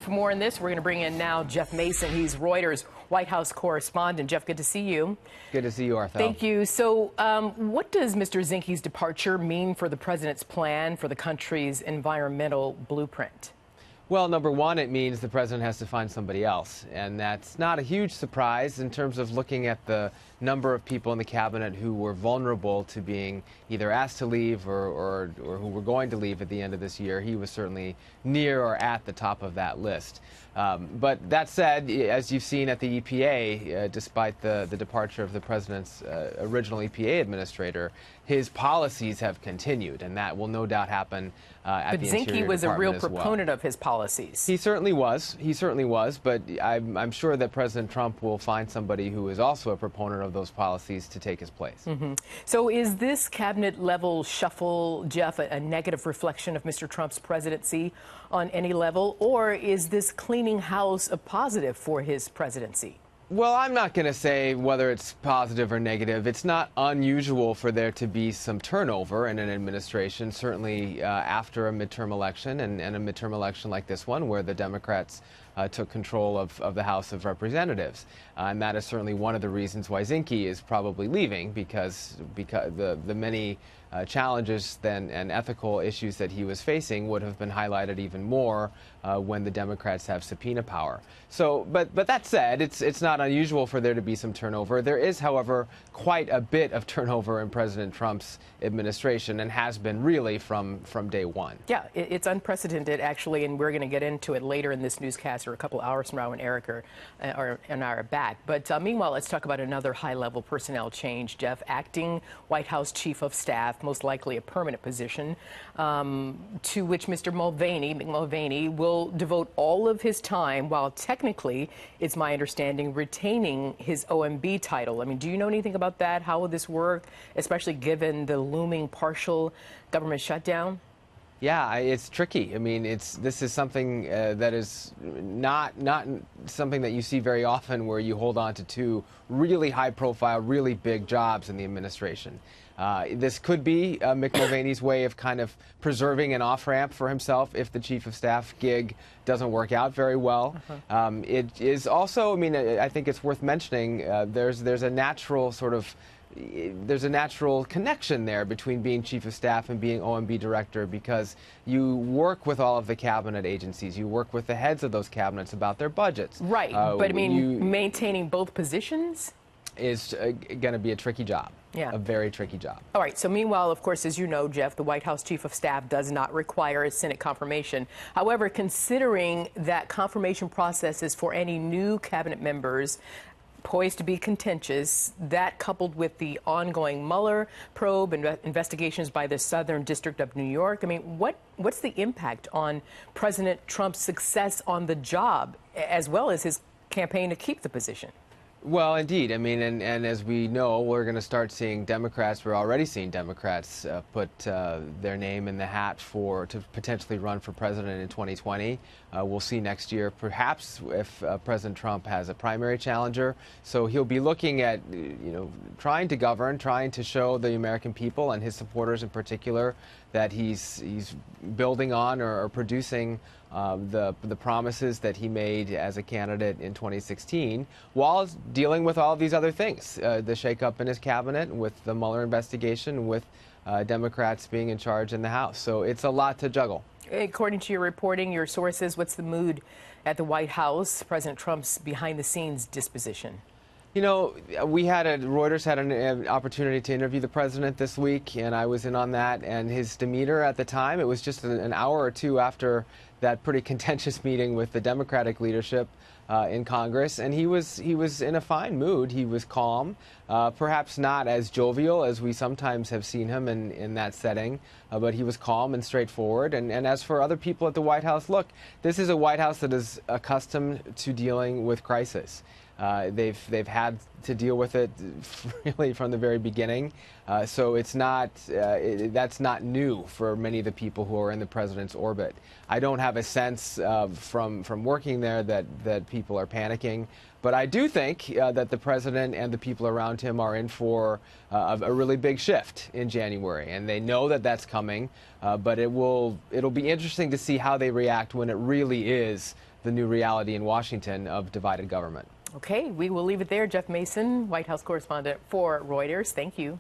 For more on this, we're going to bring in now Jeff Mason. He's Reuters White House correspondent. Jeff, good to see you. Good to see you, Arthur. Thank you. So what does Mr. Zinke's departure mean for the president's plan for the country's environmental blueprint? Well, number one, it means the president has to find somebody else. And that's not a huge surprise in terms of looking at the number of people in the cabinet who were vulnerable to being either asked to leave or who were going to leave at the end of this year. He was certainly near or at the top of that list. But that said, as you've seen at the EPA, despite the departure of the president's original EPA administrator, his policies have continued, and that will no doubt happen at the Interior Department as well. But Zinke was a real proponent of his policies. He certainly was. He certainly was. But I'm sure that President Trump will find somebody who is also a proponent of those policies to take his place. So is this cabinet-level shuffle, Jeff, a negative reflection of Mr. Trump's presidency on any level, or is this cleaning house a positive for his presidency? Well, I'm not going to say whether it's positive or negative. It's not unusual for there to be some turnover in an administration, certainly after a midterm election and a midterm election like this one, where the Democrats took control of the House of Representatives. And that is certainly one of the reasons why Zinke is probably leaving, because the many challenges and ethical issues that he was facing would have been highlighted even more when the Democrats have subpoena power. So, but that said, it's not unusual for there to be some turnover. There is, however, quite a bit of turnover in President Trump's administration, and has been really from day one. Yeah, it's unprecedented, actually, and we're going to get into it later in this newscast, or a couple hours from now when Eric and I are back. But meanwhile, let's talk about another high-level personnel change, Jeff. Acting White House Chief of Staff, most likely a permanent position, to which Mr. Mulvaney will devote all of his time, while technically, it's my understanding, retaining his OMB title. I mean, do you know anything about that? How will this work, especially given the looming partial government shutdown? Yeah, it's tricky. I mean, this is something that is not something that you see very often, where you hold on to two really high-profile, really big jobs in the administration. This could be Mick Mulvaney's way of kind of preserving an off-ramp for himself if the chief of staff gig doesn't work out very well. It is also, I mean, I think it's worth mentioning, there's a natural sort of there's a natural connection there between being chief of staff and being OMB director, because you work with all of the cabinet agencies. You work with the heads of those cabinets about their budgets. Right, but I mean, maintaining both positions is going to be a tricky job. Yeah. A very tricky job. All right. So meanwhile, of course, as you know, Jeff, the White House Chief of Staff does not require a Senate confirmation. However, considering that confirmation processes for any new cabinet members poised to be contentious, that coupled with the ongoing Mueller probe and investigations by the Southern District of New York, I mean, what's the impact on President Trump's success on the job, as well as his campaign to keep the position? Well, indeed. I mean, and as we know, we're going to start seeing Democrats. We're already seeing Democrats put their name in the hat to potentially run for president in 2020. We'll see next year, perhaps, if President Trump has a primary challenger. So he'll be looking at, trying to govern, trying to show the American people and his supporters in particular that he's building on or producing the promises that he made as a candidate in 2016, while dealing with all of these other things, the shakeup in his cabinet, with the Mueller investigation, with Democrats being in charge in the House. So it's a lot to juggle. According to your reporting, your sources, what's the mood at the White House, President Trump's behind-the-scenes disposition? You know, Reuters had an opportunity to interview the president this week, and I was in on that. And his demeanor at the time, it was just an hour or two after that pretty contentious meeting with the Democratic leadership in Congress, and he was in a fine mood. He was calm, perhaps not as jovial as we sometimes have seen him in that setting, but he was calm and straightforward. And as for other people at the White House, look, this is a White House that is accustomed to dealing with crisis. They've had to deal with it really from the very beginning, so it's not that's not new for many of the people who are in the president's orbit. I don't have a sense from working there that people are panicking, but I do think that the president and the people around him are in for a really big shift in January, and they know that that's coming. But it'll be interesting to see how they react when it really is the new reality in Washington of divided government. Okay, we will leave it there. Jeff Mason, White House correspondent for Reuters. Thank you.